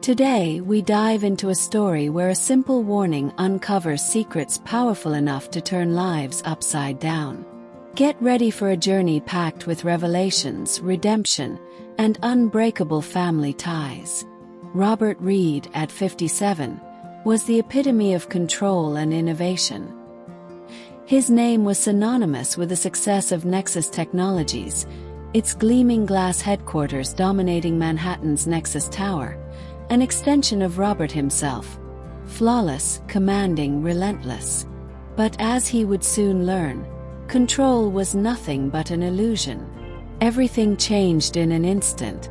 Today, we dive into a story where a simple warning uncovers secrets powerful enough to turn lives upside down. Get ready for a journey packed with revelations, redemption, and unbreakable family ties. Robert Reed, at 57, was the epitome of control and innovation. His name was synonymous with the success of Nexus Technologies, its gleaming glass headquarters dominating Manhattan's Nexus Tower, an extension of Robert himself. Flawless, commanding, relentless. But as he would soon learn, control was nothing but an illusion. Everything changed in an instant.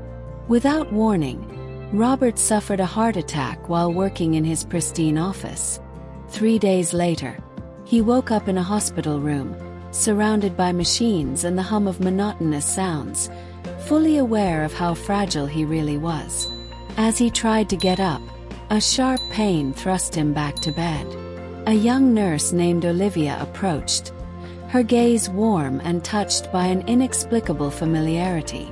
Without warning, Robert suffered a heart attack while working in his pristine office. 3 days later, he woke up in a hospital room, surrounded by machines and the hum of monotonous sounds, fully aware of how fragile he really was. As he tried to get up, a sharp pain thrust him back to bed. A young nurse named Olivia approached, her gaze warm and touched by an inexplicable familiarity.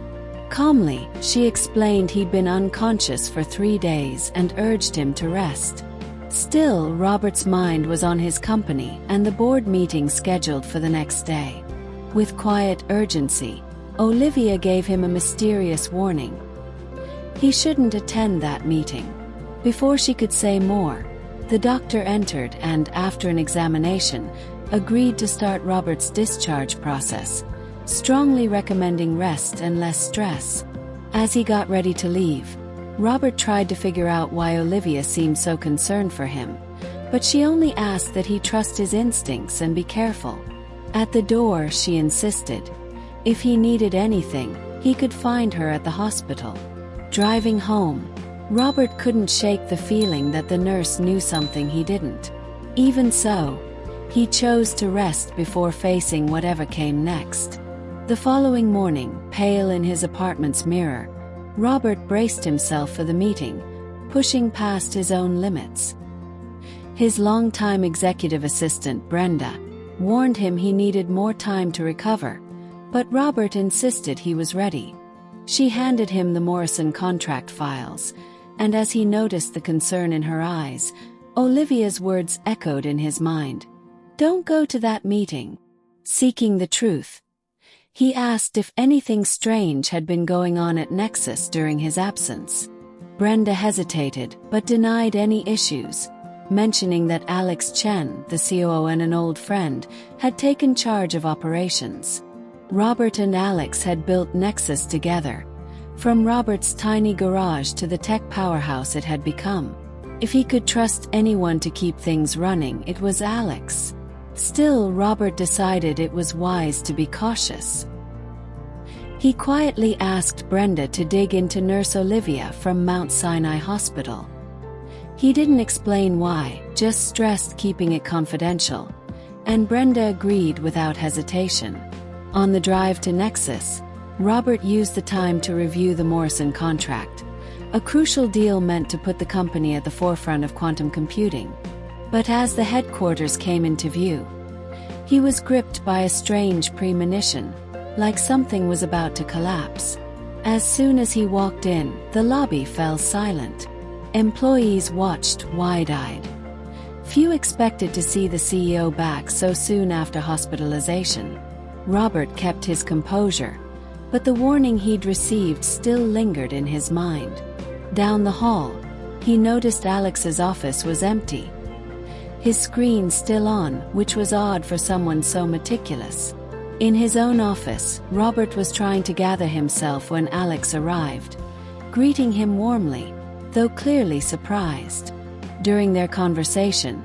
Calmly, she explained he'd been unconscious for 3 days and urged him to rest. Still, Robert's mind was on his company and the board meeting scheduled for the next day. With quiet urgency, Olivia gave him a mysterious warning. He shouldn't attend that meeting. Before she could say more, the doctor entered and, after an examination, agreed to start Robert's discharge process, strongly recommending rest and less stress. As he got ready to leave, Robert tried to figure out why Olivia seemed so concerned for him, but she only asked that he trust his instincts and be careful. At the door, she insisted. If he needed anything, he could find her at the hospital. Driving home, Robert couldn't shake the feeling that the nurse knew something he didn't. Even so, he chose to rest before facing whatever came next. The following morning, pale in his apartment's mirror, Robert braced himself for the meeting, pushing past his own limits. His longtime executive assistant, Brenda, warned him he needed more time to recover, but Robert insisted he was ready. She handed him the Morrison contract files, and as he noticed the concern in her eyes, Olivia's words echoed in his mind. "Don't go to that meeting." Seeking the truth, he asked if anything strange had been going on at Nexus during his absence. Brenda hesitated, but denied any issues, mentioning that Alex Chen, the COO and an old friend, had taken charge of operations. Robert and Alex had built Nexus together, from Robert's tiny garage to the tech powerhouse it had become. If he could trust anyone to keep things running, it was Alex. Still, Robert decided it was wise to be cautious. He quietly asked Brenda to dig into Nurse Olivia from Mount Sinai Hospital. He didn't explain why, just stressed keeping it confidential, and Brenda agreed without hesitation. On the drive to Nexus, Robert used the time to review the Morrison contract, a crucial deal meant to put the company at the forefront of quantum computing. But as the headquarters came into view, he was gripped by a strange premonition, like something was about to collapse. As soon as he walked in, the lobby fell silent. Employees watched, wide-eyed. Few expected to see the CEO back so soon after hospitalization. Robert kept his composure, but the warning he'd received still lingered in his mind. Down the hall, he noticed Alex's office was empty, his screen still on, which was odd for someone so meticulous. In his own office, Robert was trying to gather himself when Alex arrived, greeting him warmly, though clearly surprised. During their conversation,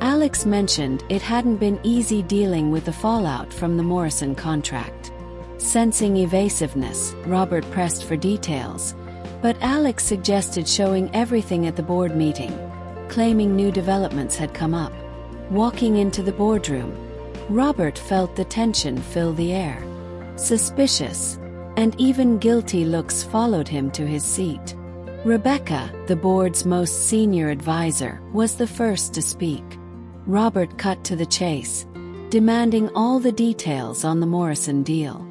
Alex mentioned it hadn't been easy dealing with the fallout from the Morrison contract. Sensing evasiveness, Robert pressed for details, but Alex suggested showing everything at the board meeting, claiming new developments had come up. Walking into the boardroom, Robert felt the tension fill the air. Suspicious, and even guilty looks followed him to his seat. Rebecca, the board's most senior advisor, was the first to speak. Robert cut to the chase, demanding all the details on the Morrison deal.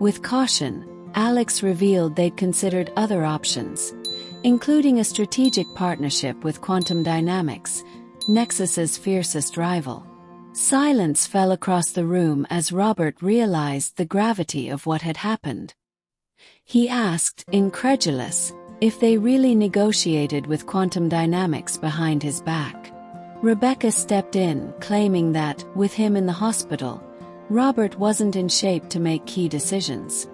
With caution, Alex revealed they'd considered other options, including a strategic partnership with quantum dynamics, Nexus's fiercest rival. Silence fell across the room as Robert realized the gravity of what had happened. He asked, incredulous, if they really negotiated with quantum dynamics behind his back. Rebecca stepped in, claiming that, with him in the hospital, Robert wasn't in shape to make key decisions.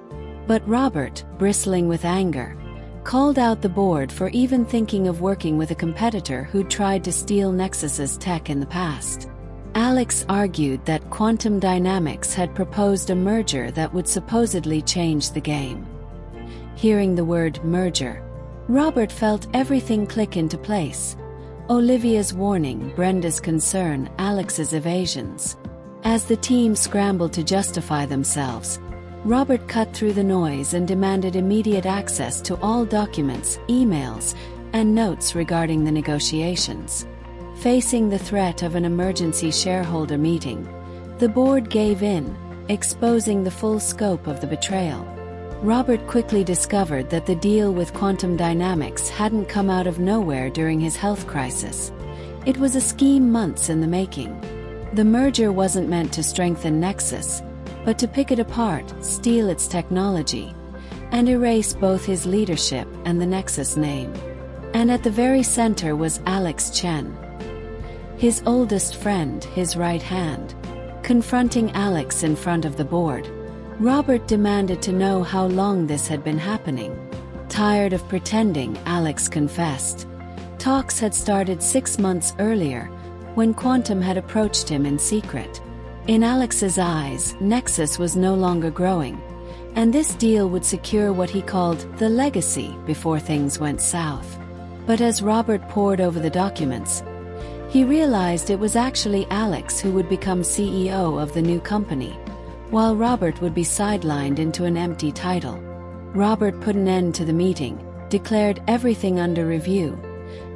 But Robert, bristling with anger, called out the board for even thinking of working with a competitor who'd tried to steal Nexus's tech in the past. Alex argued that quantum dynamics had proposed a merger that would supposedly change the game. Hearing the word merger, Robert felt everything click into place. Olivia's warning, Brenda's concern, Alex's evasions. As the team scrambled to justify themselves, Robert cut through the noise and demanded immediate access to all documents, emails, and notes regarding the negotiations. Facing the threat of an emergency shareholder meeting, the board gave in, exposing the full scope of the betrayal. Robert quickly discovered that the deal with quantum dynamics hadn't come out of nowhere during his health crisis. It was a scheme months in the making. The merger wasn't meant to strengthen Nexus, but to pick it apart, steal its technology, and erase both his leadership and the Nexus name. And at the very center was Alex Chen, his oldest friend, his right hand. Confronting Alex in front of the board, Robert demanded to know how long this had been happening. Tired of pretending, Alex confessed. Talks had started 6 months earlier, when Quantum had approached him in secret. In Alex's eyes, Nexus was no longer growing, and this deal would secure what he called the legacy before things went south. But as Robert pored over the documents, he realized it was actually Alex who would become CEO of the new company, while Robert would be sidelined into an empty title. Robert put an end to the meeting, declared everything under review,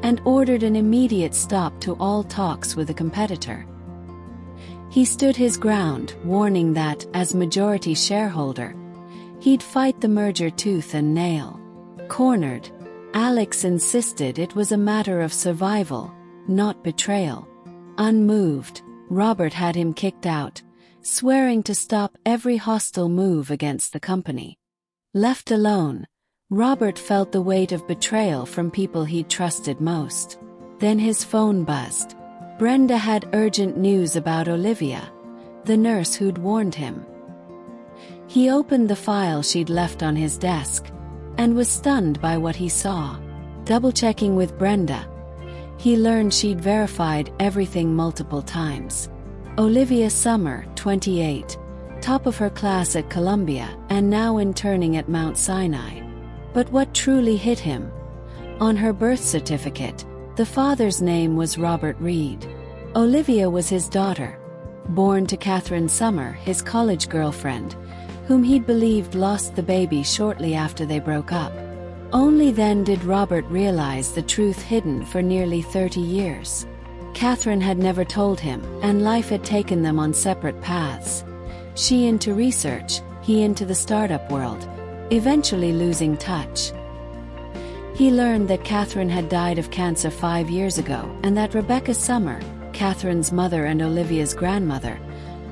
and ordered an immediate stop to all talks with a competitor. He stood his ground, warning that, as majority shareholder, he'd fight the merger tooth and nail. Cornered, Alex insisted it was a matter of survival, not betrayal. Unmoved, Robert had him kicked out, swearing to stop every hostile move against the company. Left alone, Robert felt the weight of betrayal from people he'd trusted most. Then his phone buzzed. Brenda had urgent news about Olivia, the nurse who'd warned him. He opened the file she'd left on his desk, and was stunned by what he saw. Double-checking with Brenda, he learned she'd verified everything multiple times. Olivia Summer, 28, top of her class at Columbia, and now interning at Mount Sinai. But what truly hit him? On her birth certificate, the father's name was Robert Reed. Olivia was his daughter, born to Catherine Summer, his college girlfriend, whom he'd believed lost the baby shortly after they broke up. Only then did Robert realize the truth hidden for nearly 30 years. Catherine had never told him, and life had taken them on separate paths. She into research, he into the startup world, eventually losing touch. He learned that Catherine had died of cancer 5 years ago, and that Rebecca Summer, Catherine's mother and Olivia's grandmother,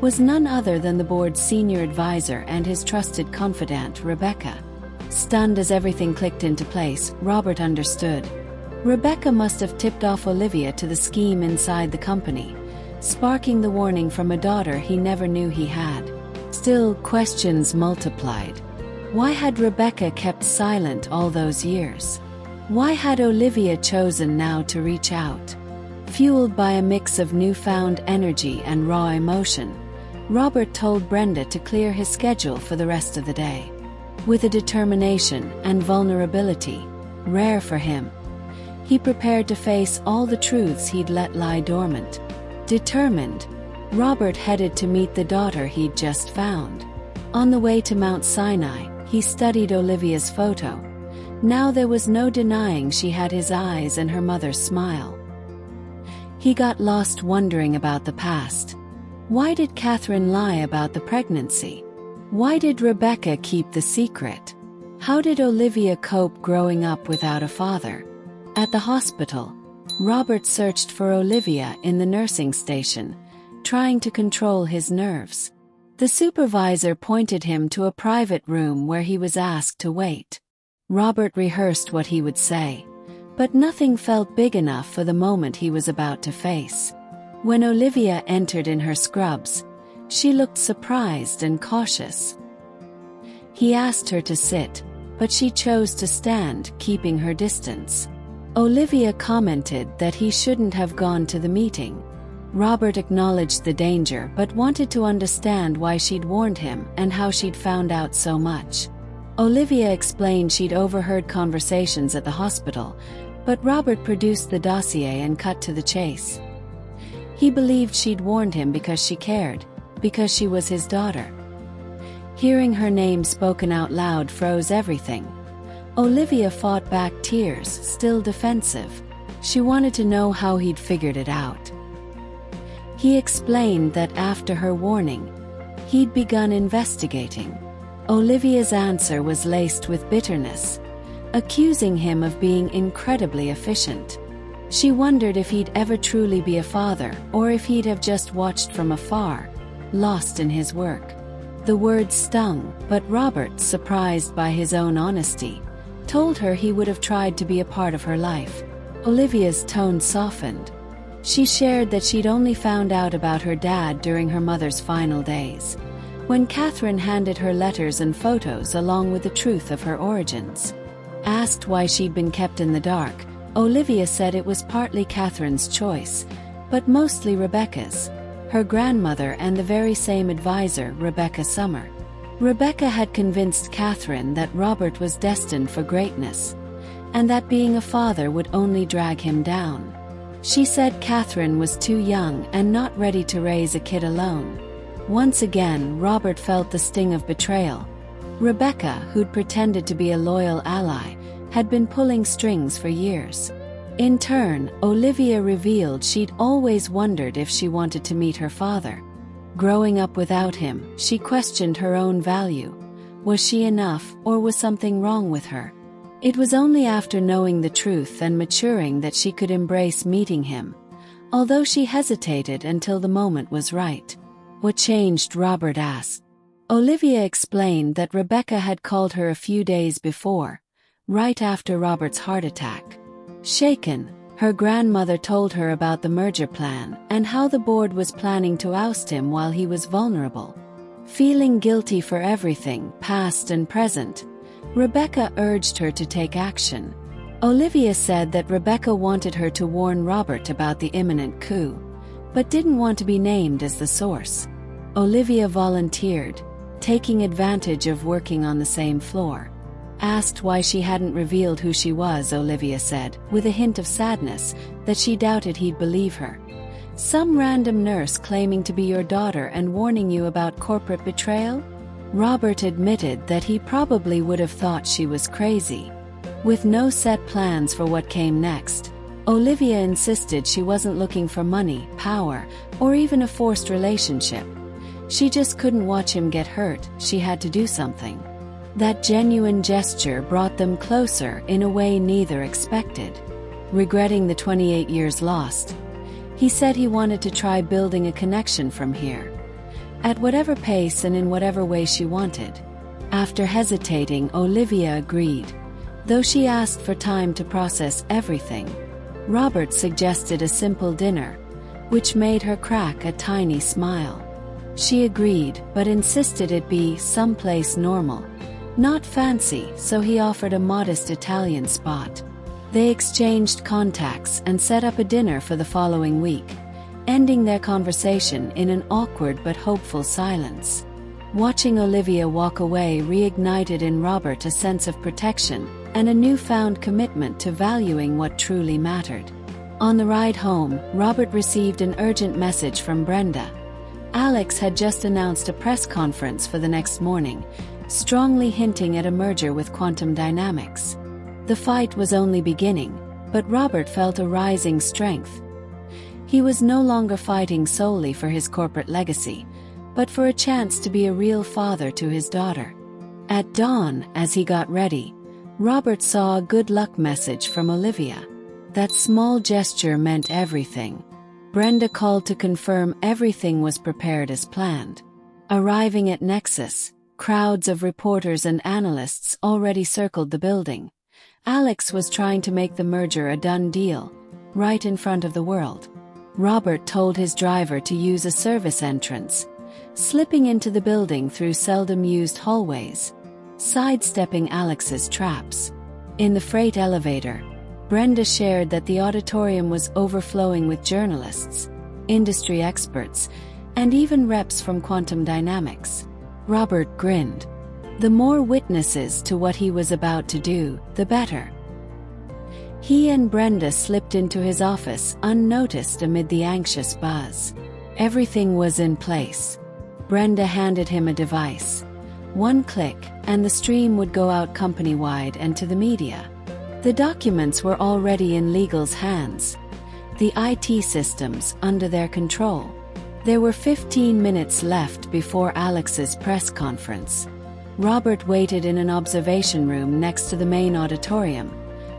was none other than the board's senior advisor and his trusted confidant, Rebecca. Stunned as everything clicked into place, Robert understood. Rebecca must have tipped off Olivia to the scheme inside the company, sparking the warning from a daughter he never knew he had. Still, questions multiplied. Why had Rebecca kept silent all those years? Why had Olivia chosen now to reach out? Fueled by a mix of newfound energy and raw emotion, Robert told Brenda to clear his schedule for the rest of the day. With a determination and vulnerability rare for him, he prepared to face all the truths he'd let lie dormant. Determined, Robert headed to meet the daughter he'd just found. On the way to Mount Sinai, he studied Olivia's photo. Now there was no denying she had his eyes and her mother's smile. He got lost wondering about the past. Why did Catherine lie about the pregnancy? Why did Rebecca keep the secret? How did Olivia cope growing up without a father? At the hospital, Robert searched for Olivia in the nursing station, trying to control his nerves. The supervisor pointed him to a private room where he was asked to wait. Robert rehearsed what he would say, but nothing felt big enough for the moment he was about to face. When Olivia entered in her scrubs, she looked surprised and cautious. He asked her to sit, but she chose to stand, keeping her distance. Olivia commented that he shouldn't have gone to the meeting. Robert acknowledged the danger but wanted to understand why she'd warned him and how she'd found out so much. Olivia explained she'd overheard conversations at the hospital, but Robert produced the dossier and cut to the chase. He believed she'd warned him because she cared, because she was his daughter. Hearing her name spoken out loud froze everything. Olivia fought back tears, still defensive. She wanted to know how he'd figured it out. He explained that after her warning, he'd begun investigating. Olivia's answer was laced with bitterness, accusing him of being incredibly efficient. She wondered if he'd ever truly be a father or if he'd have just watched from afar, lost in his work. The words stung, but Robert, surprised by his own honesty, told her he would have tried to be a part of her life. Olivia's tone softened. She shared that she'd only found out about her dad during her mother's final days, when Catherine handed her letters and photos along with the truth of her origins. Asked why she'd been kept in the dark, Olivia said it was partly Catherine's choice, but mostly Rebecca's, her grandmother and the very same advisor, Rebecca Summer. Rebecca had convinced Catherine that Robert was destined for greatness, and that being a father would only drag him down. She said Catherine was too young and not ready to raise a kid alone. Once again, Robert felt the sting of betrayal. Rebecca, who'd pretended to be a loyal ally, had been pulling strings for years. In turn, Olivia revealed she'd always wondered if she wanted to meet her father. Growing up without him, she questioned her own value. Was she enough, or was something wrong with her? It was only after knowing the truth and maturing that she could embrace meeting him, although she hesitated until the moment was right. What changed? Robert asked. Olivia explained that Rebecca had called her a few days before, right after Robert's heart attack. Shaken, her grandmother told her about the merger plan and how the board was planning to oust him while he was vulnerable. Feeling guilty for everything, past and present, Rebecca urged her to take action. Olivia said that Rebecca wanted her to warn Robert about the imminent coup, but didn't want to be named as the source. Olivia volunteered, taking advantage of working on the same floor. Asked why she hadn't revealed who she was, Olivia said, with a hint of sadness, that she doubted he'd believe her. Some random nurse claiming to be your daughter and warning you about corporate betrayal? Robert admitted that he probably would have thought she was crazy. With no set plans for what came next, Olivia insisted she wasn't looking for money, power, or even a forced relationship. She just couldn't watch him get hurt. She had to do something. That genuine gesture brought them closer in a way neither expected. Regretting the 28 years lost, he said he wanted to try building a connection from here, at whatever pace and in whatever way she wanted. After hesitating, Olivia agreed, though she asked for time to process everything. Robert suggested a simple dinner, which made her crack a tiny smile. She agreed, but insisted it be someplace normal, not fancy, so he offered a modest Italian spot. They exchanged contacts and set up a dinner for the following week, ending their conversation in an awkward but hopeful silence. Watching Olivia walk away reignited in Robert a sense of protection and a newfound commitment to valuing what truly mattered. On the ride home, Robert received an urgent message from Brenda. Alex had just announced a press conference for the next morning, strongly hinting at a merger with Quantum Dynamics. The fight was only beginning, but Robert felt a rising strength. He was no longer fighting solely for his corporate legacy, but for a chance to be a real father to his daughter. At dawn, as he got ready, Robert saw a good luck message from Olivia. That small gesture meant everything. Brenda called to confirm everything was prepared as planned. Arriving at Nexus, crowds of reporters and analysts already circled the building. Alex was trying to make the merger a done deal, right in front of the world. Robert told his driver to use a service entrance, slipping into the building through seldom-used hallways, sidestepping Alex's traps. In the freight elevator, Brenda shared that the auditorium was overflowing with journalists, industry experts, and even reps from quantum dynamics. Robert grinned. The more witnesses to what he was about to do, the better. He and Brenda slipped into his office unnoticed amid the anxious buzz. Everything was in place. Brenda handed him a device. One click, and the stream would go out company-wide and to the media. The documents were already in legal's hands, the IT systems under their control. There were 15 minutes left before Alex's press conference. Robert waited in an observation room next to the main auditorium,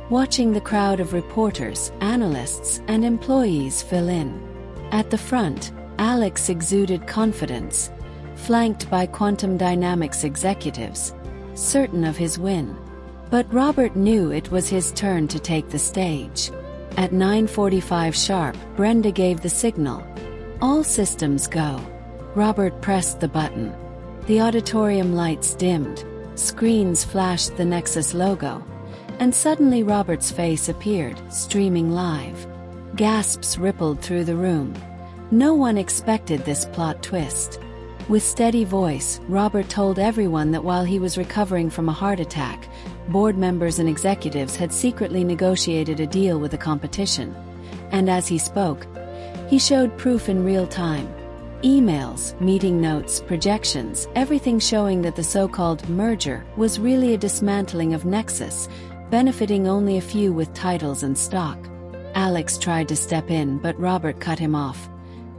watching the crowd of reporters, analysts, and employees fill in. At the front, Alex exuded confidence, flanked by quantum dynamics executives, certain of his win. But Robert knew it was his turn to take the stage. At 9:45 sharp, Brenda gave the signal. All systems go. Robert pressed the button. The auditorium lights dimmed, screens flashed the Nexus logo, and suddenly Robert's face appeared, streaming live. Gasps rippled through the room. No one expected this plot twist. With steady voice, Robert told everyone that while he was recovering from a heart attack, board members and executives had secretly negotiated a deal with the competition. And as he spoke, he showed proof in real time. Emails, meeting notes, projections, everything showing that the so-called merger was really a dismantling of Nexus, benefiting only a few with titles and stock. Alex tried to step in, but Robert cut him off.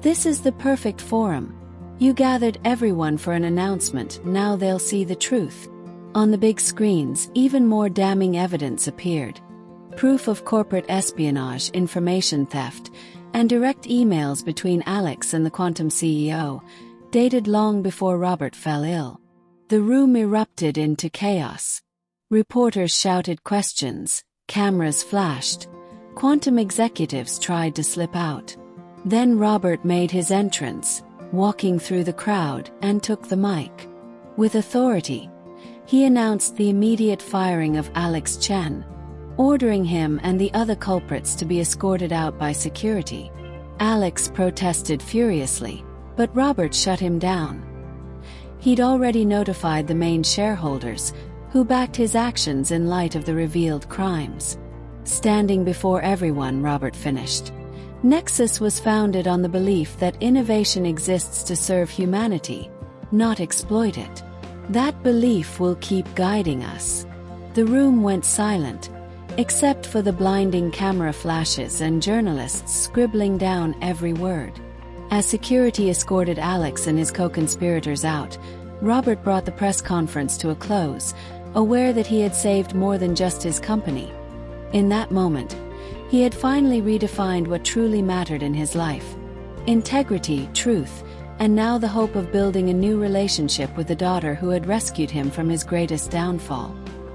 "This is the perfect forum. You gathered everyone for an announcement, now they'll see the truth." On the big screens, even more damning evidence appeared. Proof of corporate espionage, information theft, and direct emails between Alex and the Quantum CEO, dated long before Robert fell ill. The room erupted into chaos. Reporters shouted questions, cameras flashed, Quantum executives tried to slip out. Then Robert made his entrance, walking through the crowd, and took the mic. With authority, he announced the immediate firing of Alex Chen, ordering him and the other culprits to be escorted out by security. Alex protested furiously, but Robert shut him down. He'd already notified the main shareholders, who backed his actions in light of the revealed crimes. Standing before everyone, Robert finished. Nexus was founded on the belief that innovation exists to serve humanity, not exploit it. That belief will keep guiding us. The room went silent, except for the blinding camera flashes and journalists scribbling down every word. As security escorted Alex and his co-conspirators out, Robert brought the press conference to a close, aware that he had saved more than just his company. In that moment, he had finally redefined what truly mattered in his life: integrity, truth, and now the hope of building a new relationship with the daughter who had rescued him from his greatest downfall.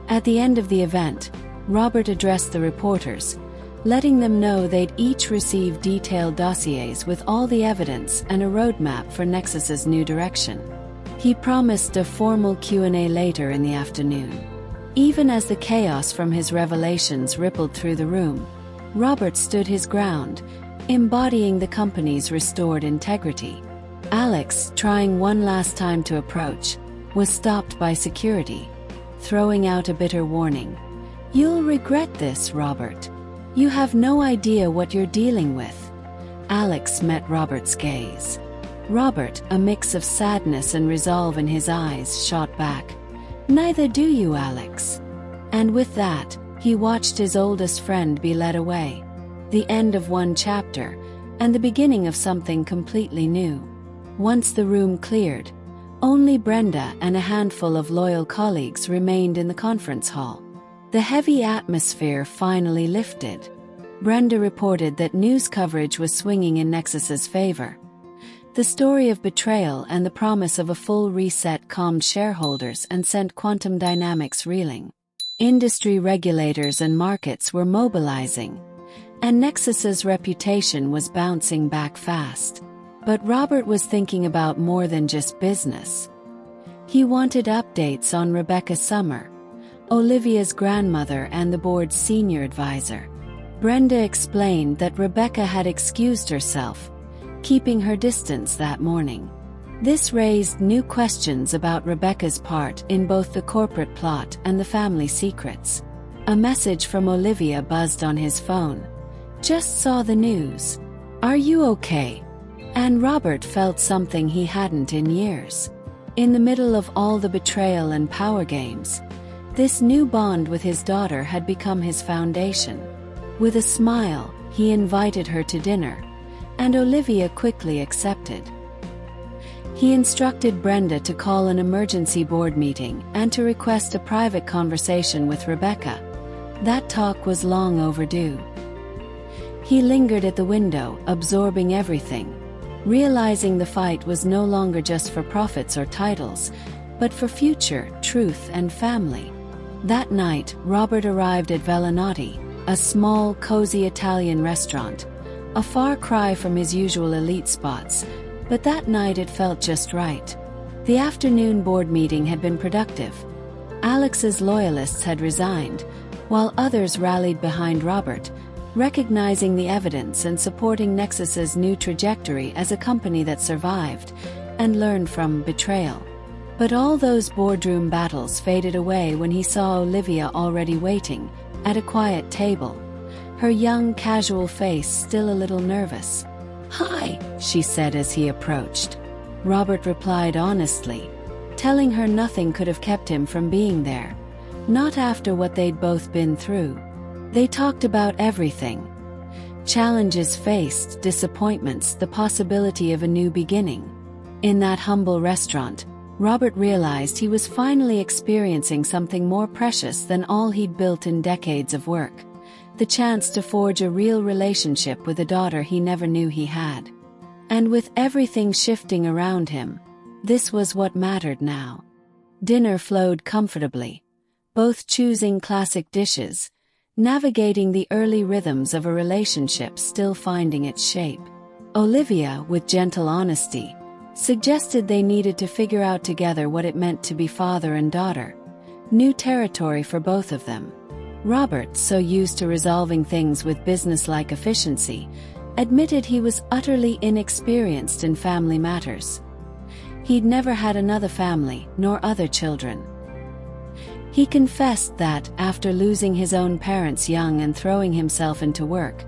At the end of the event, Robert addressed the reporters, letting them know they'd each receive detailed dossiers with all the evidence and a roadmap for Nexus's new direction. He promised a formal Q&A later in the afternoon. Even as the chaos from his revelations rippled through the room, Robert stood his ground, embodying the company's restored integrity. Alex, trying one last time to approach, was stopped by security, throwing out a bitter warning. "You'll regret this, Robert. You have no idea what you're dealing with." Alex met Robert's gaze. Robert, a mix of sadness and resolve in his eyes, shot back. "Neither do you, Alex." And with that, he watched his oldest friend be led away. The end of one chapter, and the beginning of something completely new. Once the room cleared, Only Brenda and a handful of loyal colleagues remained in the conference hall. The heavy atmosphere finally lifted. Brenda reported that news coverage was swinging in Nexus's favor. The story of betrayal and the promise of a full reset calmed shareholders and sent quantum dynamics reeling. Industry regulators and markets were mobilizing, and Nexus's reputation was bouncing back fast. But Robert was thinking about more than just business. He wanted updates on Rebecca Summer, Olivia's grandmother and the board's senior advisor. Brenda explained that Rebecca had excused herself, keeping her distance that morning. This raised new questions about Rebecca's part in both the corporate plot and the family secrets. A message from Olivia buzzed on his phone. "Just saw the news. Are you okay?" And Robert felt something he hadn't in years. In the middle of all the betrayal and power games, this new bond with his daughter had become his foundation. With a smile, he invited her to dinner, and Olivia quickly accepted. He instructed Brenda to call an emergency board meeting and to request a private conversation with Rebecca. That talk was long overdue. He lingered at the window, absorbing everything, realizing the fight was no longer just for profits or titles, but for future, truth and family. That night, Robert arrived at Velinotti, a small, cozy Italian restaurant, a far cry from his usual elite spots, but that night it felt just right. The afternoon board meeting had been productive. Alex's loyalists had resigned, while others rallied behind Robert, recognizing the evidence and supporting Nexus's new trajectory as a company that survived and learned from betrayal. But all those boardroom battles faded away when he saw Olivia already waiting at a quiet table, her young, casual face still a little nervous. "Hi," she said as he approached. Robert replied honestly, telling her nothing could have kept him from being there, not after what they'd both been through. They talked about everything. Challenges faced, disappointments, the possibility of a new beginning. In that humble restaurant, Robert realized he was finally experiencing something more precious than all he'd built in decades of work. The chance to forge a real relationship with a daughter he never knew he had. And with everything shifting around him, this was what mattered now. Dinner flowed comfortably, both choosing classic dishes, navigating the early rhythms of a relationship still finding its shape. Olivia, with gentle honesty, suggested they needed to figure out together what it meant to be father and daughter, new territory for both of them. Robert, so used to resolving things with business-like efficiency, admitted he was utterly inexperienced in family matters. He'd never had another family, nor other children. He confessed that, after losing his own parents young and throwing himself into work,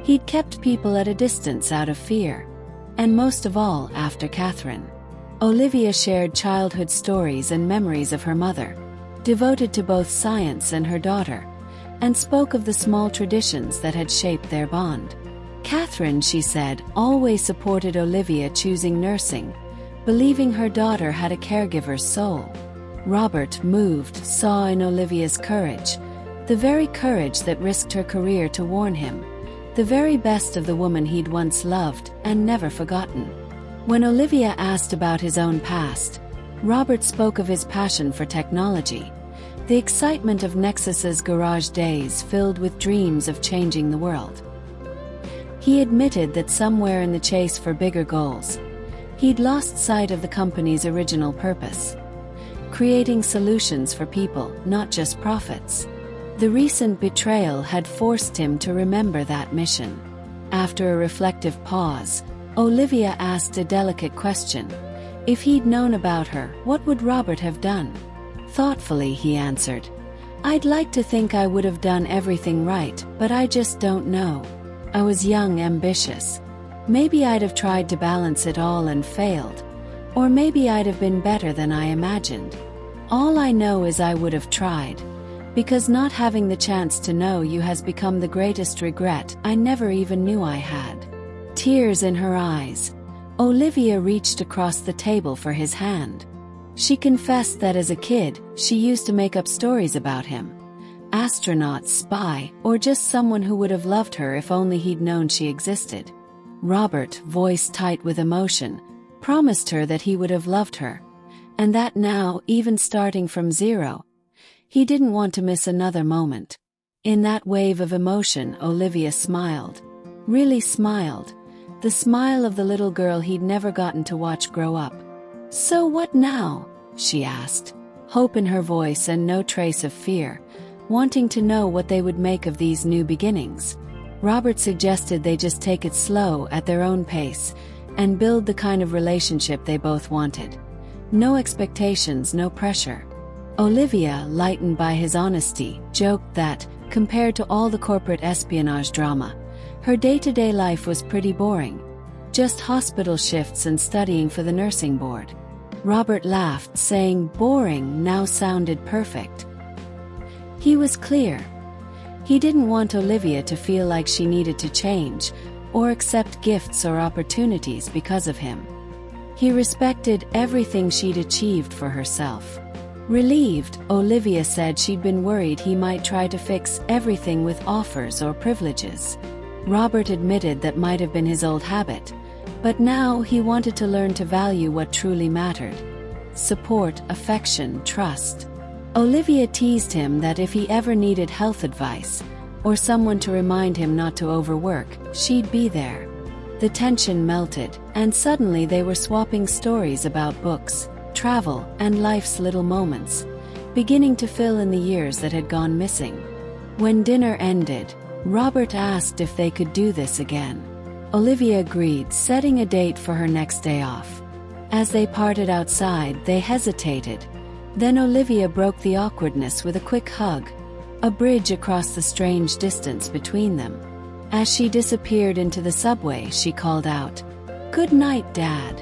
he'd kept people at a distance out of fear. And most of all, after Catherine. Olivia shared childhood stories and memories of her mother, devoted to both science and her daughter, and spoke of the small traditions that had shaped their bond. Catherine, she said, always supported Olivia choosing nursing, believing her daughter had a caregiver's soul. Robert, moved, saw in Olivia's courage, the very courage that risked her career to warn him, the very best of the woman he'd once loved and never forgotten. When Olivia asked about his own past, Robert spoke of his passion for technology, the excitement of Nexus's garage days filled with dreams of changing the world. He admitted that somewhere in the chase for bigger goals, he'd lost sight of the company's original purpose, creating solutions for people, not just profits. The recent betrayal had forced him to remember that mission. After a reflective pause, Olivia asked a delicate question. If he'd known about her, what would Robert have done? Thoughtfully, he answered, "I'd like to think I would have done everything right, but I just don't know. I was young, ambitious. Maybe I'd have tried to balance it all and failed. Or maybe I'd have been better than I imagined. All I know is I would have tried. Because not having the chance to know you has become the greatest regret I never even knew I had." Tears in her eyes, Olivia reached across the table for his hand. She confessed that as a kid, she used to make up stories about him. Astronaut, spy, or just someone who would have loved her if only he'd known she existed. Robert, voice tight with emotion, promised her that he would have loved her, and that now, even starting from zero, he didn't want to miss another moment. In that wave of emotion, Olivia smiled. Really smiled. The smile of the little girl he'd never gotten to watch grow up. "So what now?" she asked, hope in her voice and no trace of fear, wanting to know what they would make of these new beginnings. Robert suggested they just take it slow at their own pace and build the kind of relationship they both wanted. No expectations, no pressure. Olivia, lightened by his honesty, joked that, compared to all the corporate espionage drama, her day-to-day life was pretty boring. Just hospital shifts and studying for the nursing board. Robert laughed, saying boring now sounded perfect. He was clear. He didn't want Olivia to feel like she needed to change or accept gifts or opportunities because of him. He respected everything she'd achieved for herself. Relieved, Olivia said she'd been worried he might try to fix everything with offers or privileges. Robert admitted that might have been his old habit, but now he wanted to learn to value what truly mattered: support, affection, trust. Olivia teased him that if he ever needed health advice, or someone to remind him not to overwork, she'd be there. The tension melted, and suddenly they were swapping stories about books, travel, and life's little moments, beginning to fill in the years that had gone missing. When dinner ended, Robert asked if they could do this again. Olivia agreed, setting a date for her next day off. As they parted outside, they hesitated. Then Olivia broke the awkwardness with a quick hug, a bridge across the strange distance between them. As she disappeared into the subway, she called out, "Good night, Dad."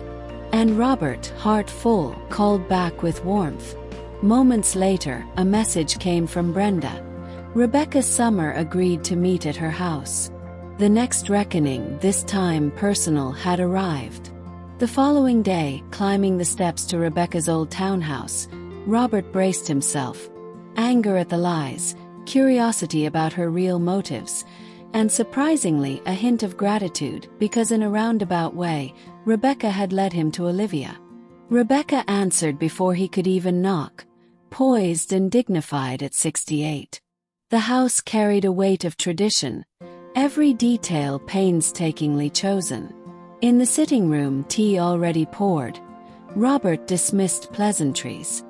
And Robert, heart full, called back with warmth. Moments later, a message came from Brenda. Rebecca Summer agreed to meet at her house. The next reckoning, this time personal, had arrived. The following day, climbing the steps to Rebecca's old townhouse, Robert braced himself. Anger at the lies, curiosity about her real motives, and surprisingly a hint of gratitude because in a roundabout way, Rebecca had led him to Olivia. Rebecca answered before he could even knock, poised and dignified at 68. The house carried a weight of tradition, every detail painstakingly chosen. In the sitting room, tea already poured. Robert dismissed pleasantries.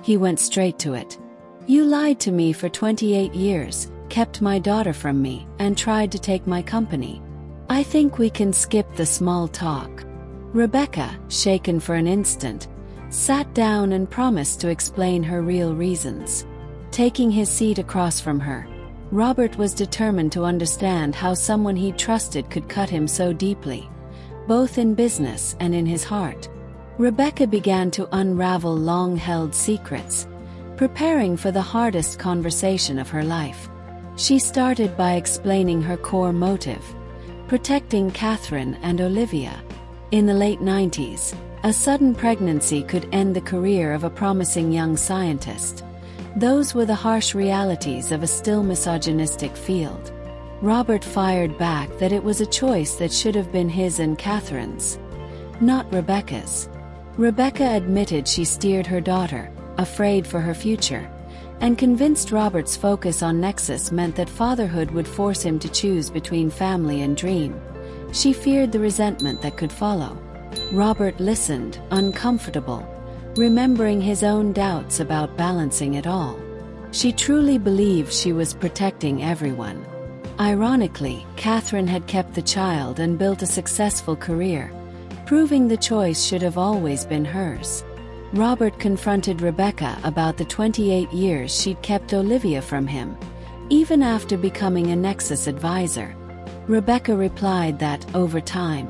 He went straight to it. "You lied to me for 28 years, kept my daughter from me, and tried to take my company. I think we can skip the small talk." Rebecca, shaken for an instant, sat down and promised to explain her real reasons. Taking his seat across from her, Robert was determined to understand how someone he trusted could cut him so deeply, both in business and in his heart. Rebecca began to unravel long-held secrets, preparing for the hardest conversation of her life. She started by explaining her core motive: protecting Catherine and Olivia. In the late 90s, a sudden pregnancy could end the career of a promising young scientist. Those were the harsh realities of a still misogynistic field. Robert fired back that it was a choice that should have been his and Catherine's, not Rebecca's. Rebecca admitted she steered her daughter, afraid for her future, and convinced Robert's focus on Nexus meant that fatherhood would force him to choose between family and dream. She feared the resentment that could follow. Robert listened, uncomfortable, remembering his own doubts about balancing it all. She truly believed she was protecting everyone. Ironically, Catherine had kept the child and built a successful career, proving the choice should have always been hers. Robert confronted Rebecca about the 28 years she'd kept Olivia from him, even after becoming a Nexus advisor. Rebecca replied that, over time,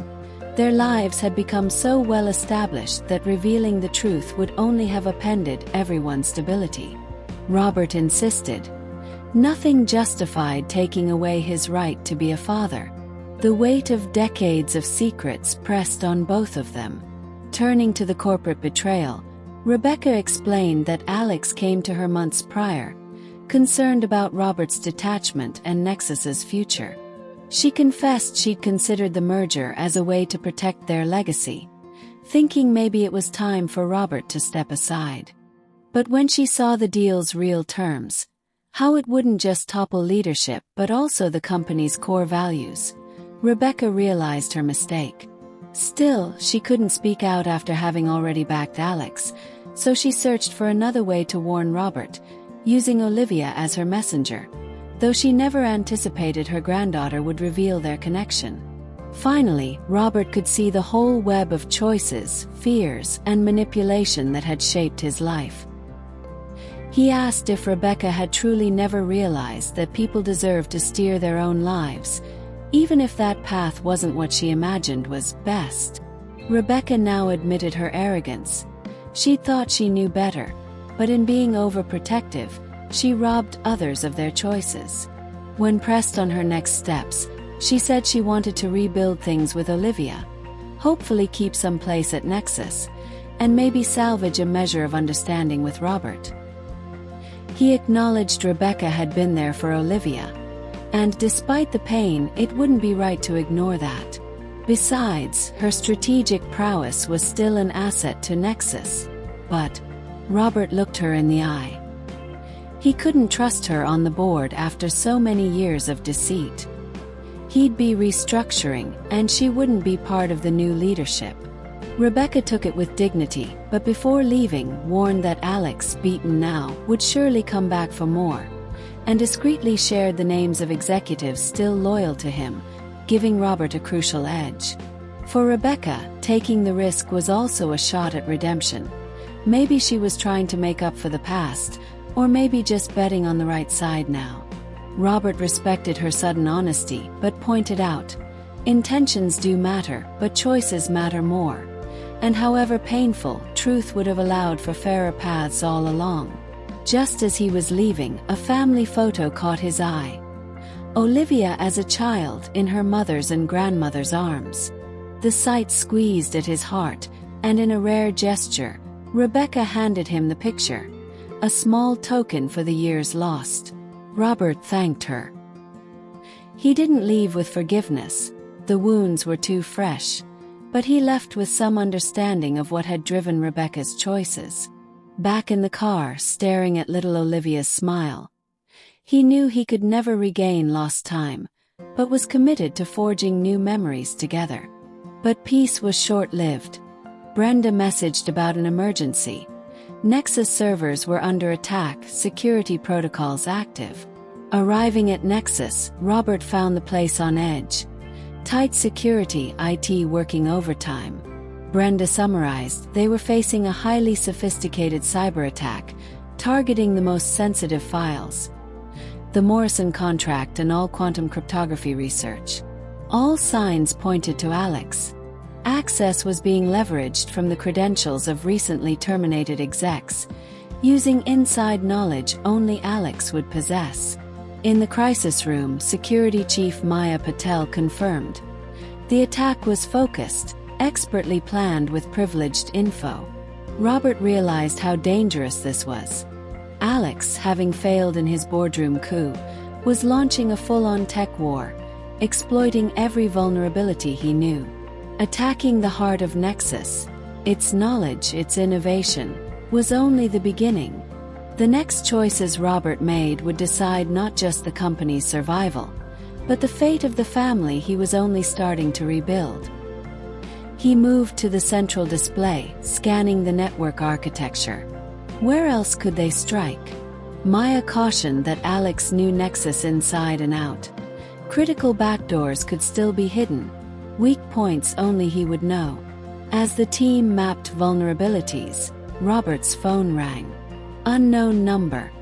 their lives had become so well established that revealing the truth would only have upended everyone's stability. Robert insisted. Nothing justified taking away his right to be a father. The weight of decades of secrets pressed on both of them. Turning to the corporate betrayal, Rebecca explained that Alex came to her months prior, concerned about Robert's detachment and Nexus's future. She confessed she'd considered the merger as a way to protect their legacy, thinking maybe it was time for Robert to step aside. But when she saw the deal's real terms, how it wouldn't just topple leadership but also the company's core values, Rebecca realized her mistake. Still, she couldn't speak out after having already backed Alex, so she searched for another way to warn Robert, using Olivia as her messenger, though she never anticipated her granddaughter would reveal their connection. Finally, Robert could see the whole web of choices, fears, and manipulation that had shaped his life. He asked if Rebecca had truly never realized that people deserve to steer their own lives, even if that path wasn't what she imagined was best. Rebecca now admitted her arrogance. She thought she knew better, but in being overprotective, she robbed others of their choices. When pressed on her next steps, she said she wanted to rebuild things with Olivia, hopefully keep some place at Nexus, and maybe salvage a measure of understanding with Robert. He acknowledged Rebecca had been there for Olivia, and despite the pain, it wouldn't be right to ignore that. Besides, her strategic prowess was still an asset to Nexus. But Robert looked her in the eye. He couldn't trust her on the board after so many years of deceit. He'd be restructuring, and she wouldn't be part of the new leadership. Rebecca took it with dignity, but before leaving, warned that Alex, beaten now, would surely come back for more, and discreetly shared the names of executives still loyal to him, giving Robert a crucial edge. For Rebecca, taking the risk was also a shot at redemption. Maybe she was trying to make up for the past, or maybe just betting on the right side now. Robert respected her sudden honesty, but pointed out, intentions do matter, but choices matter more. And however painful, truth would have allowed for fairer paths all along. Just as he was leaving, a family photo caught his eye. Olivia as a child in her mother's and grandmother's arms. The sight squeezed at his heart, and in a rare gesture, Rebecca handed him the picture, a small token for the years lost. Robert thanked her. He didn't leave with forgiveness, the wounds were too fresh, but he left with some understanding of what had driven Rebecca's choices. Back in the car, staring at little Olivia's smile, he knew he could never regain lost time, but was committed to forging new memories together. But peace was short-lived. Brenda messaged about an emergency. Nexus servers were under attack, security protocols active. Arriving at Nexus, Robert found the place on edge. Tight security, IT working overtime. Brenda summarized, they were facing a highly sophisticated cyber attack, targeting the most sensitive files. The Morrison contract and all quantum cryptography research. All signs pointed to Alex. Access was being leveraged from the credentials of recently terminated execs, using inside knowledge only Alex would possess. In the crisis room, Security Chief Maya Patel confirmed. The attack was focused, expertly planned with privileged info. Robert realized how dangerous this was. Alex, having failed in his boardroom coup, was launching a full-on tech war, exploiting every vulnerability he knew. Attacking the heart of Nexus, its knowledge, its innovation, was only the beginning. The next choices Robert made would decide not just the company's survival, but the fate of the family he was only starting to rebuild. He moved to the central display, scanning the network architecture. Where else could they strike? Maya cautioned that Alex knew Nexus inside and out. Critical backdoors could still be hidden, weak points only he would know. As the team mapped vulnerabilities, Robert's phone rang. Unknown number.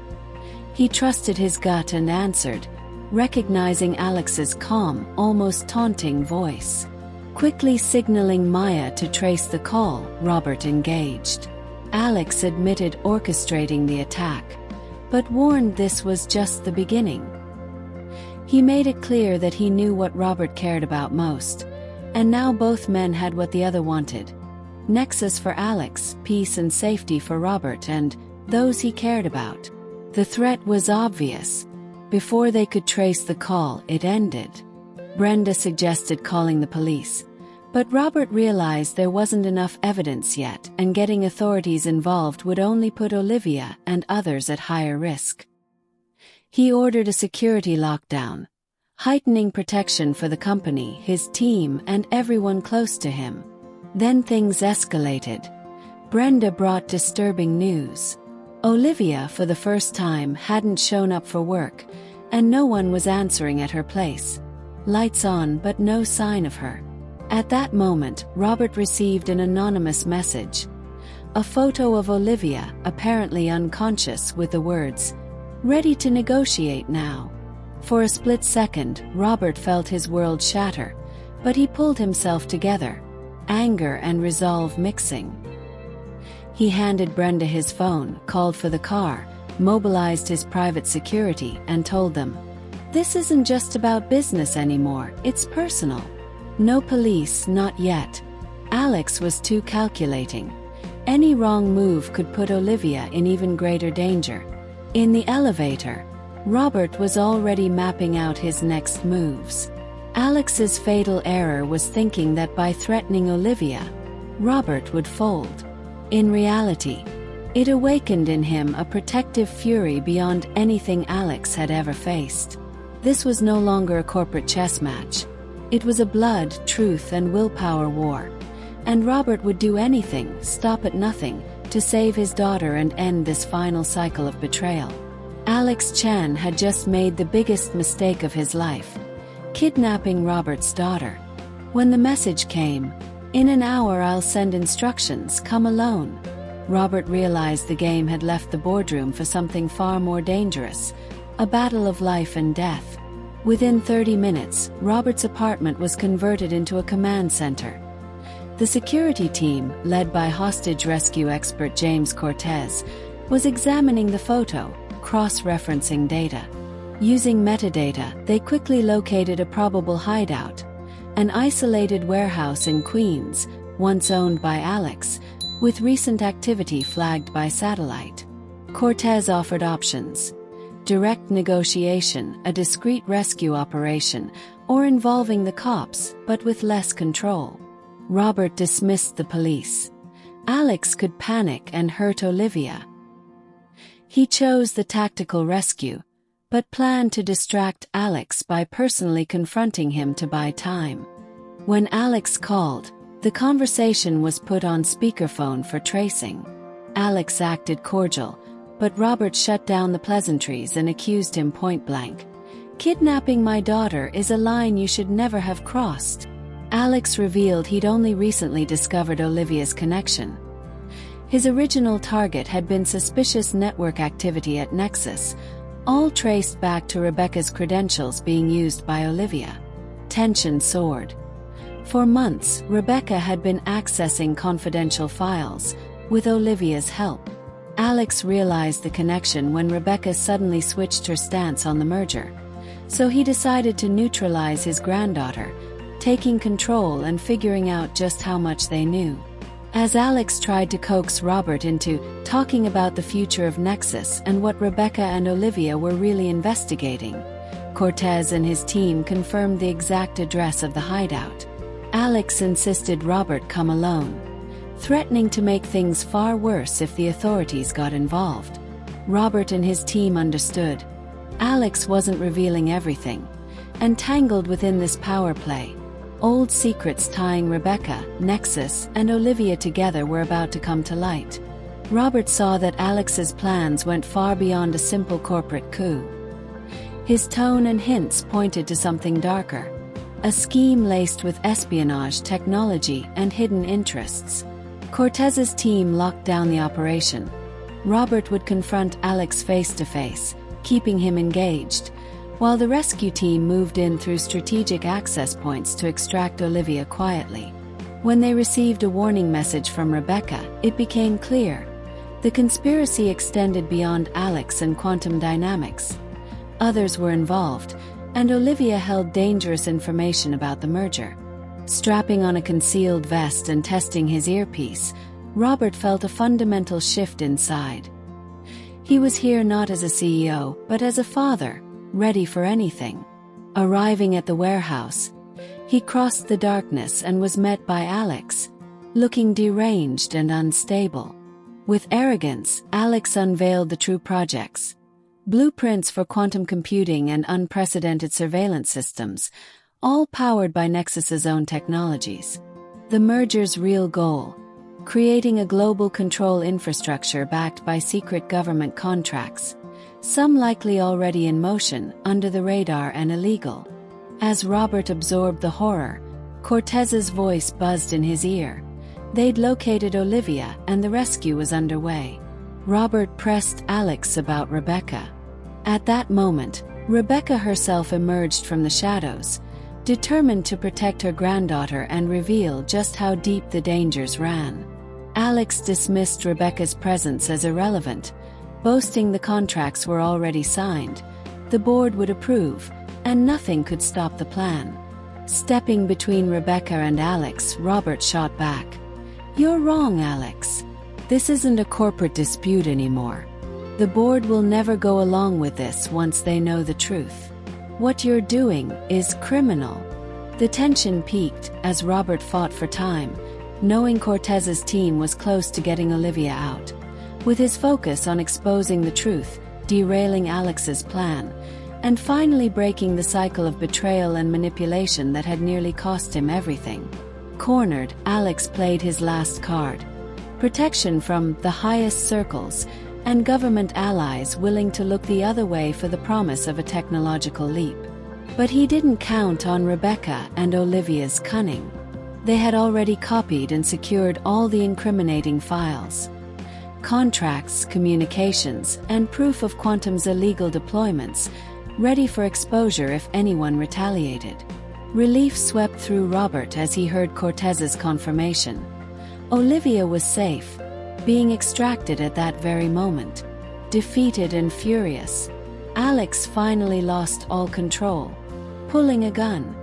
He trusted his gut and answered, recognizing Alex's calm, almost taunting voice. Quickly signaling Maya to trace the call, Robert engaged. Alex admitted orchestrating the attack, but warned this was just the beginning. He made it clear that he knew what Robert cared about most, and now both men had what the other wanted. Nexus for Alex, peace and safety for Robert and those he cared about. The threat was obvious. Before they could trace the call, it ended. Brenda suggested calling the police, but Robert realized there wasn't enough evidence yet, and getting authorities involved would only put Olivia and others at higher risk. He ordered a security lockdown, heightening protection for the company, his team, and everyone close to him. Then things escalated. Brenda brought disturbing news. Olivia, for the first time, hadn't shown up for work, and no one was answering at her place. Lights on, but no sign of her. At that moment, Robert received an anonymous message. A photo of Olivia, apparently unconscious, with the words, "Ready to negotiate now." For a split second, Robert felt his world shatter, but he pulled himself together, anger and resolve mixing. He handed Brenda his phone, called for the car, mobilized his private security, and told them, "This isn't just about business anymore, it's personal. No police, not yet." Alex was too calculating. Any wrong move could put Olivia in even greater danger. In the elevator, Robert was already mapping out his next moves. Alex's fatal error was thinking that by threatening Olivia, Robert would fold. In reality, it awakened in him a protective fury beyond anything Alex had ever faced. This was no longer a corporate chess match. It was a blood, truth, and willpower war. And Robert would do anything, stop at nothing, to save his daughter and end this final cycle of betrayal. Alex Chan had just made the biggest mistake of his life, kidnapping Robert's daughter. When the message came, "In an hour I'll send instructions, come alone," Robert realized the game had left the boardroom for something far more dangerous, a battle of life and death. Within 30 minutes, Robert's apartment was converted into a command center. The security team, led by hostage rescue expert James Cortez, was examining the photo, cross-referencing data. Using metadata, they quickly located a probable hideout, an isolated warehouse in Queens, once owned by Alex, with recent activity flagged by satellite. Cortez offered options: direct negotiation, a discreet rescue operation, or involving the cops, but with less control. Robert dismissed the police. Alex could panic and hurt Olivia. He chose the tactical rescue, but planned to distract Alex by personally confronting him to buy time. When Alex called, the conversation was put on speakerphone for tracing. Alex acted cordial, but Robert shut down the pleasantries and accused him point-blank. "Kidnapping my daughter is a line you should never have crossed." Alex revealed he'd only recently discovered Olivia's connection. His original target had been suspicious network activity at Nexus, all traced back to Rebecca's credentials being used by Olivia. Tension soared. For months, Rebecca had been accessing confidential files, with Olivia's help. Alex realized the connection when Rebecca suddenly switched her stance on the merger. So he decided to neutralize his granddaughter, taking control and figuring out just how much they knew. As Alex tried to coax Robert into talking about the future of Nexus and what Rebecca and Olivia were really investigating, Cortez and his team confirmed the exact address of the hideout. Alex insisted Robert come alone, threatening to make things far worse if the authorities got involved. Robert and his team understood. Alex wasn't revealing everything. Entangled within this power play, old secrets tying Rebecca, Nexus, and Olivia together were about to come to light. Robert saw that Alex's plans went far beyond a simple corporate coup. His tone and hints pointed to something darker, a scheme laced with espionage technology and hidden interests. Cortez's team locked down the operation. Robert would confront Alex face-to-face, keeping him engaged, while the rescue team moved in through strategic access points to extract Olivia quietly. When they received a warning message from Rebecca, it became clear. The conspiracy extended beyond Alex and quantum dynamics. Others were involved, and Olivia held dangerous information about the merger. Strapping on a concealed vest and testing his earpiece, Robert felt a fundamental shift inside. He was here not as a CEO, but as a father, ready for anything. Arriving at the warehouse, he crossed the darkness and was met by Alex, looking deranged and unstable. With arrogance, Alex unveiled the true projects: blueprints for quantum computing and unprecedented surveillance systems, all powered by Nexus's own technologies. The merger's real goal: creating a global control infrastructure backed by secret government contracts, some likely already in motion, under the radar and illegal. As Robert absorbed the horror, Cortez's voice buzzed in his ear. They'd located Olivia and the rescue was underway. Robert pressed Alex about Rebecca. At that moment, Rebecca herself emerged from the shadows, determined to protect her granddaughter and reveal just how deep the dangers ran. Alex dismissed Rebecca's presence as irrelevant, boasting the contracts were already signed, the board would approve, and nothing could stop the plan. Stepping between Rebecca and Alex, Robert shot back. "You're wrong, Alex. This isn't a corporate dispute anymore. The board will never go along with this once they know the truth. What you're doing is criminal." The tension peaked as Robert fought for time, knowing Cortez's team was close to getting Olivia out. With his focus on exposing the truth, derailing Alex's plan, and finally breaking the cycle of betrayal and manipulation that had nearly cost him everything. Cornered, Alex played his last card: protection from the highest circles and government allies willing to look the other way for the promise of a technological leap. But he didn't count on Rebecca and Olivia's cunning. They had already copied and secured all the incriminating files. Contracts, communications, and proof of Quantum's illegal deployments, ready for exposure if anyone retaliated. Relief swept through Robert as he heard Cortez's confirmation. Olivia was safe, being extracted at that very moment. Defeated and furious, Alex finally lost all control. Pulling a gun,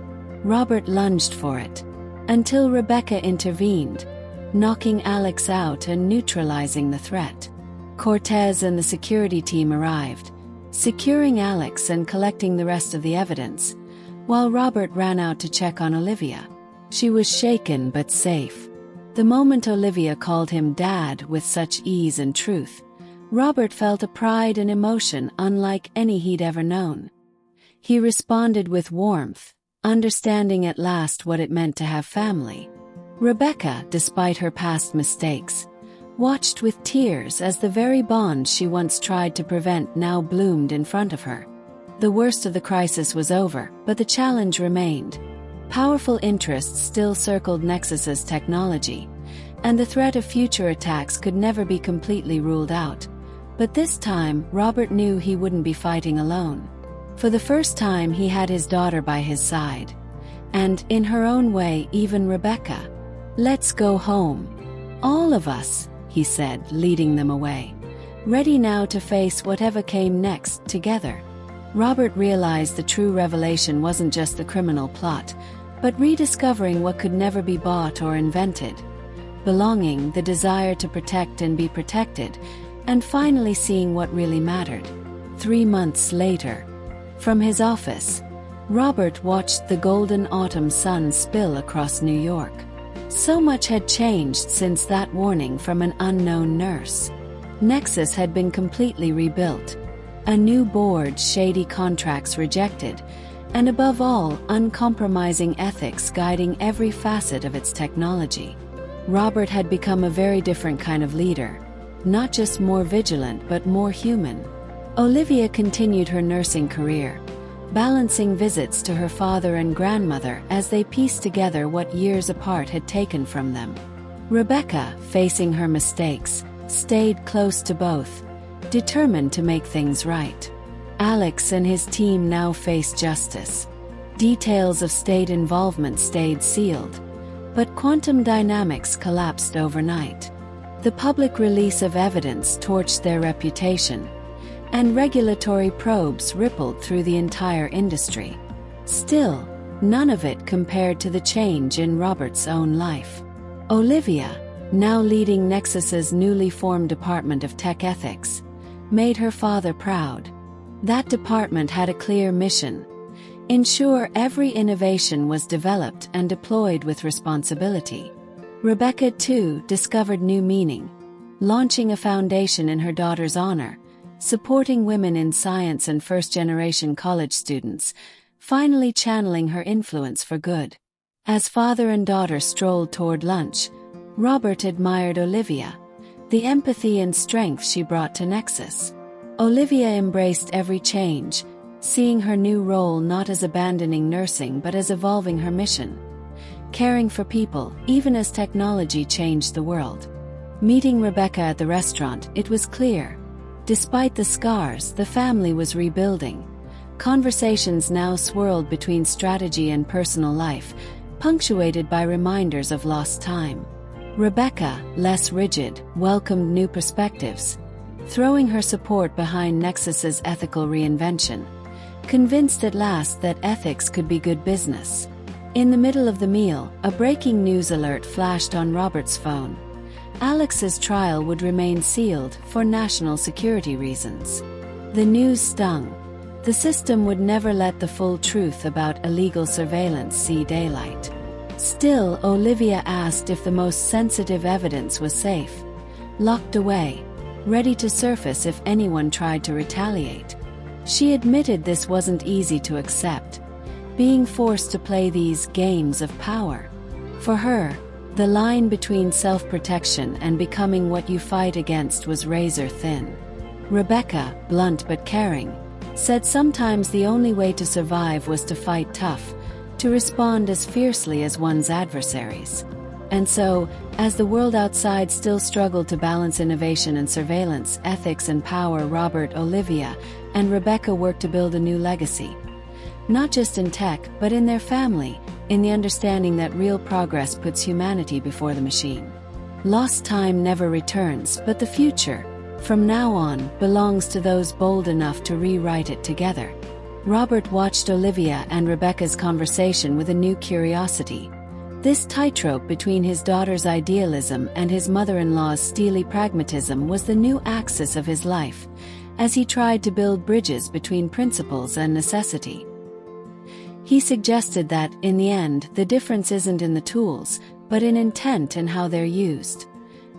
Robert lunged for it, until Rebecca intervened, knocking Alex out and neutralizing the threat. Cortez and the security team arrived, securing Alex and collecting the rest of the evidence, while Robert ran out to check on Olivia. She was shaken but safe. The moment Olivia called him Dad with such ease and truth, Robert felt a pride and emotion unlike any he'd ever known. He responded with warmth, understanding at last what it meant to have family. Rebecca, despite her past mistakes, watched with tears as the very bond she once tried to prevent now bloomed in front of her. The worst of the crisis was over, but the challenge remained. Powerful interests still circled Nexus's technology, and the threat of future attacks could never be completely ruled out. But this time, Robert knew he wouldn't be fighting alone. For the first time, he had his daughter by his side. And, in her own way, even Rebecca. "Let's go home. All of us," he said, leading them away. Ready now to face whatever came next, together. Robert realized the true revelation wasn't just the criminal plot, but rediscovering what could never be bought or invented. Belonging, the desire to protect and be protected, and finally seeing what really mattered. 3 months later, from his office, Robert watched the golden autumn sun spill across New York. So much had changed since that warning from an unknown nurse. Nexus had been completely rebuilt. A new board, shady contracts rejected, and above all, uncompromising ethics guiding every facet of its technology. Robert had become a very different kind of leader, not just more vigilant but more human. Olivia continued her nursing career, balancing visits to her father and grandmother as they pieced together what years apart had taken from them. Rebecca, facing her mistakes, stayed close to both, determined to make things right. Alex and his team now faced justice. Details of state involvement stayed sealed, but quantum dynamics collapsed overnight. The public release of evidence torched their reputation, and regulatory probes rippled through the entire industry. Still, none of it compared to the change in Robert's own life. Olivia, now leading Nexus's newly formed Department of Tech Ethics, made her father proud. That department had a clear mission: ensure every innovation was developed and deployed with responsibility. Rebecca, too, discovered new meaning, launching a foundation in her daughter's honor, supporting women in science and first-generation college students, finally channeling her influence for good. As father and daughter strolled toward lunch, Robert admired Olivia, the empathy and strength she brought to Nexus. Olivia embraced every change, seeing her new role not as abandoning nursing but as evolving her mission, caring for people, even as technology changed the world. Meeting Rebecca at the restaurant, it was clear. Despite the scars, the family was rebuilding. Conversations now swirled between strategy and personal life, punctuated by reminders of lost time. Rebecca, less rigid, welcomed new perspectives, throwing her support behind Nexus's ethical reinvention, convinced at last that ethics could be good business. In the middle of the meal, a breaking news alert flashed on Robert's phone. Alex's trial would remain sealed for national security reasons. The news stung. The system would never let the full truth about illegal surveillance see daylight. Still, Olivia asked if the most sensitive evidence was safe, locked away, ready to surface if anyone tried to retaliate. She admitted this wasn't easy to accept, being forced to play these games of power. For her, the line between self-protection and becoming what you fight against was razor thin. Rebecca, blunt but caring, said sometimes the only way to survive was to fight tough, to respond as fiercely as one's adversaries. And so, as the world outside still struggled to balance innovation and surveillance, ethics and power, Robert, Olivia, and Rebecca worked to build a new legacy. Not just in tech, but in their family, in the understanding that real progress puts humanity before the machine. Lost time never returns, but the future, from now on, belongs to those bold enough to rewrite it together. Robert watched Olivia and Rebecca's conversation with a new curiosity. This tightrope between his daughter's idealism and his mother-in-law's steely pragmatism was the new axis of his life, as he tried to build bridges between principles and necessity. He suggested that, in the end, the difference isn't in the tools, but in intent and how they're used.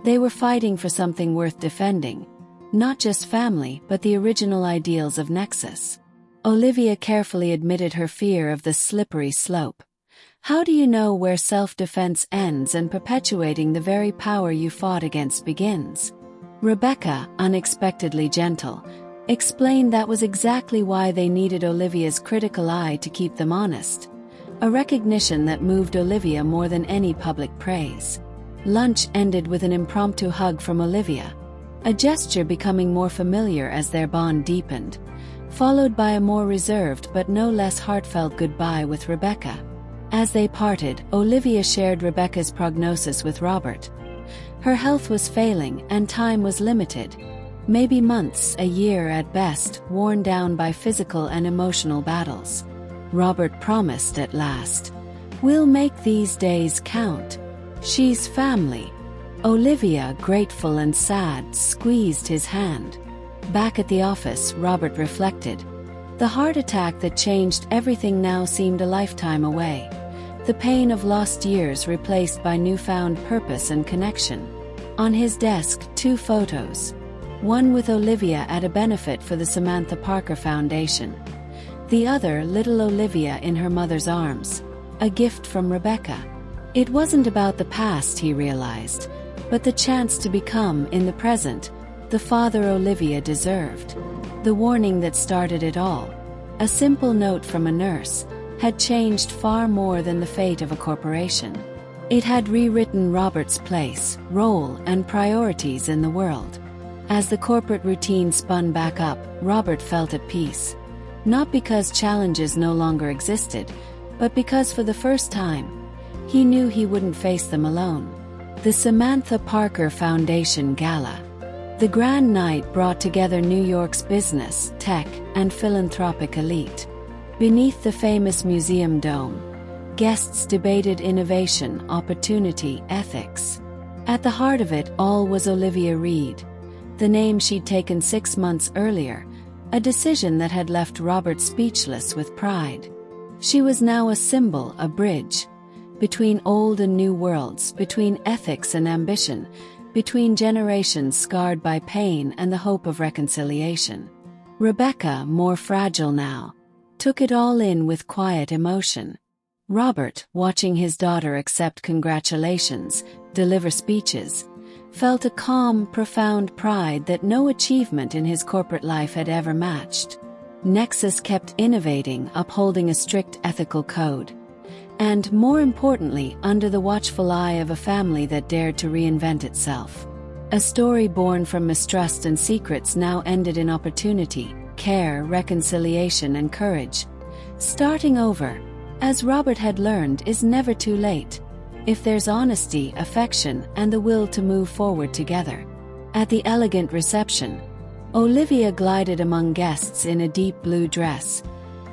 They were fighting for something worth defending, not just family, but the original ideals of Nexus. Olivia carefully admitted her fear of the slippery slope. How do you know where self-defense ends and perpetuating the very power you fought against begins? Rebecca, unexpectedly gentle, explained that was exactly why they needed Olivia's critical eye to keep them honest, a recognition that moved Olivia more than any public praise. Lunch ended with an impromptu hug from Olivia, a gesture becoming more familiar as their bond deepened, followed by a more reserved but no less heartfelt goodbye with Rebecca. As they parted, Olivia shared Rebecca's prognosis with Robert. Her health was failing and time was limited. Maybe months, a year at best, worn down by physical and emotional battles. Robert promised at last, "We'll make these days count. She's family." Olivia, grateful and sad, squeezed his hand. Back at the office, Robert reflected. The heart attack that changed everything now seemed a lifetime away. The pain of lost years replaced by newfound purpose and connection. On his desk, 2 photos. One with Olivia at a benefit for the Samantha Parker Foundation. The other, little Olivia in her mother's arms. A gift from Rebecca. It wasn't about the past, he realized, but the chance to become, in the present, the father Olivia deserved. The warning that started it all, a simple note from a nurse, had changed far more than the fate of a corporation. It had rewritten Robert's place, role, and priorities in the world. As the corporate routine spun back up, Robert felt at peace. Not because challenges no longer existed, but because for the first time, he knew he wouldn't face them alone. The Samantha Parker Foundation Gala. The grand night brought together New York's business, tech, and philanthropic elite. Beneath the famous museum dome, guests debated innovation, opportunity, ethics. At the heart of it all was Olivia Reed, the name she'd taken 6 months earlier, a decision that had left Robert speechless with pride. She was now a symbol, a bridge, between old and new worlds, between ethics and ambition, between generations scarred by pain and the hope of reconciliation. Rebecca, more fragile now, took it all in with quiet emotion. Robert, watching his daughter accept congratulations, deliver speeches, felt a calm, profound pride that no achievement in his corporate life had ever matched. Nexus kept innovating, upholding a strict ethical code, and, more importantly, under the watchful eye of a family that dared to reinvent itself. A story born from mistrust and secrets now ended in opportunity, care, reconciliation, and courage. Starting over, as Robert had learned, is never too late, if there's honesty, affection, and the will to move forward together. At the elegant reception, Olivia glided among guests in a deep blue dress,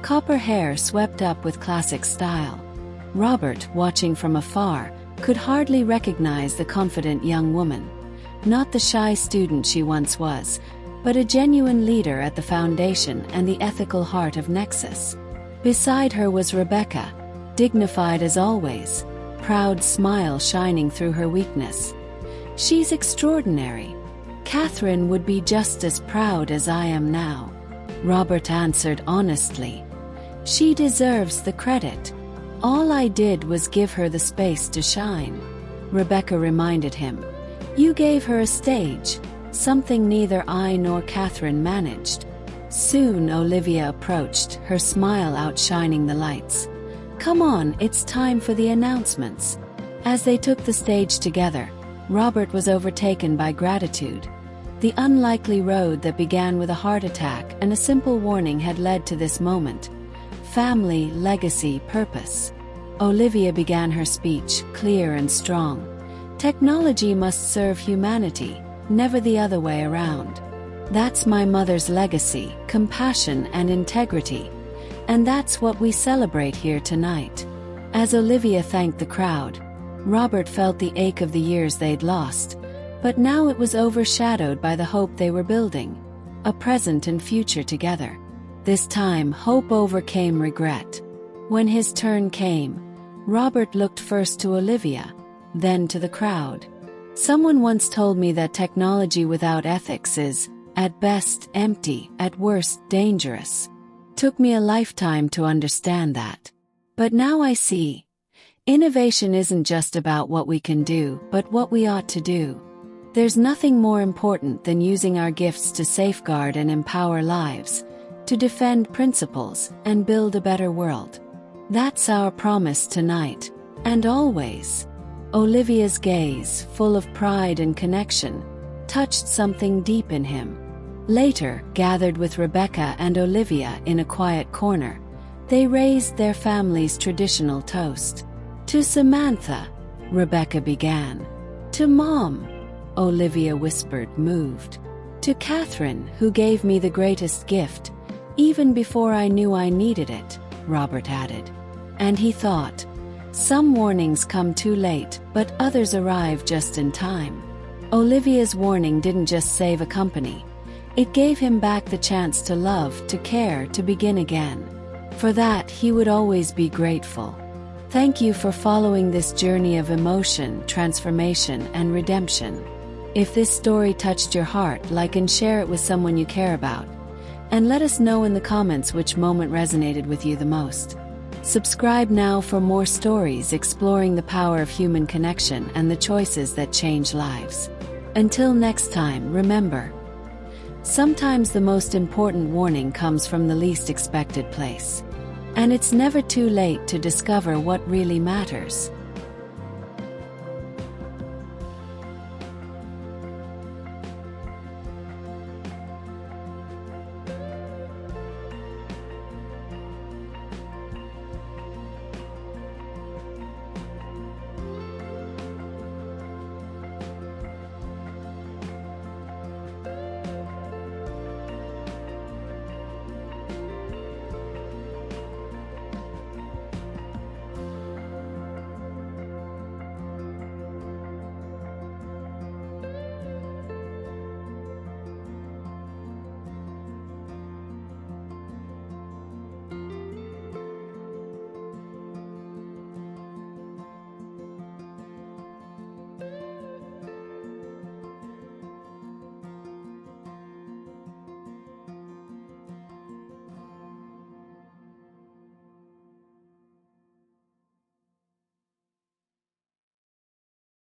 copper hair swept up with classic style. Robert, watching from afar, could hardly recognize the confident young woman, not the shy student she once was, but a genuine leader at the foundation and the ethical heart of Nexus. Beside her was Rebecca, dignified as always, proud smile shining through her weakness. "She's extraordinary. Catherine would be just as proud as I am now," Robert answered honestly. "She deserves the credit. All I did was give her the space to shine." Rebecca reminded him, "You gave her a stage, something neither I nor Catherine managed." Soon Olivia approached, her smile outshining the lights. "Come on, it's time for the announcements." As they took the stage together, Robert was overtaken by gratitude. The unlikely road that began with a heart attack and a simple warning had led to this moment. Family, legacy, purpose. Olivia began her speech, clear and strong. "Technology must serve humanity, never the other way around. That's my mother's legacy, compassion and integrity. And that's what we celebrate here tonight." As Olivia thanked the crowd, Robert felt the ache of the years they'd lost, but now it was overshadowed by the hope they were building, a present and future together. This time, hope overcame regret. When his turn came, Robert looked first to Olivia, then to the crowd. "Someone once told me that technology without ethics is, at best, empty, at worst, dangerous. Took me a lifetime to understand that. But now I see. Innovation isn't just about what we can do, but what we ought to do. There's nothing more important than using our gifts to safeguard and empower lives, to defend principles, and build a better world. That's our promise tonight, and always." Olivia's gaze, full of pride and connection, touched something deep in him. Later, gathered with Rebecca and Olivia in a quiet corner, they raised their family's traditional toast. "To Samantha," Rebecca began. "To Mom," Olivia whispered, moved. "To Catherine, who gave me the greatest gift, even before I knew I needed it," Robert added. And he thought, some warnings come too late, but others arrive just in time. Olivia's warning didn't just save a company. It gave him back the chance to love, to care, to begin again. For that, he would always be grateful. Thank you for following this journey of emotion, transformation, and redemption. If this story touched your heart, like and share it with someone you care about. And let us know in the comments which moment resonated with you the most. Subscribe now for more stories exploring the power of human connection and the choices that change lives. Until next time, remember, sometimes the most important warning comes from the least expected place. And it's never too late to discover what really matters.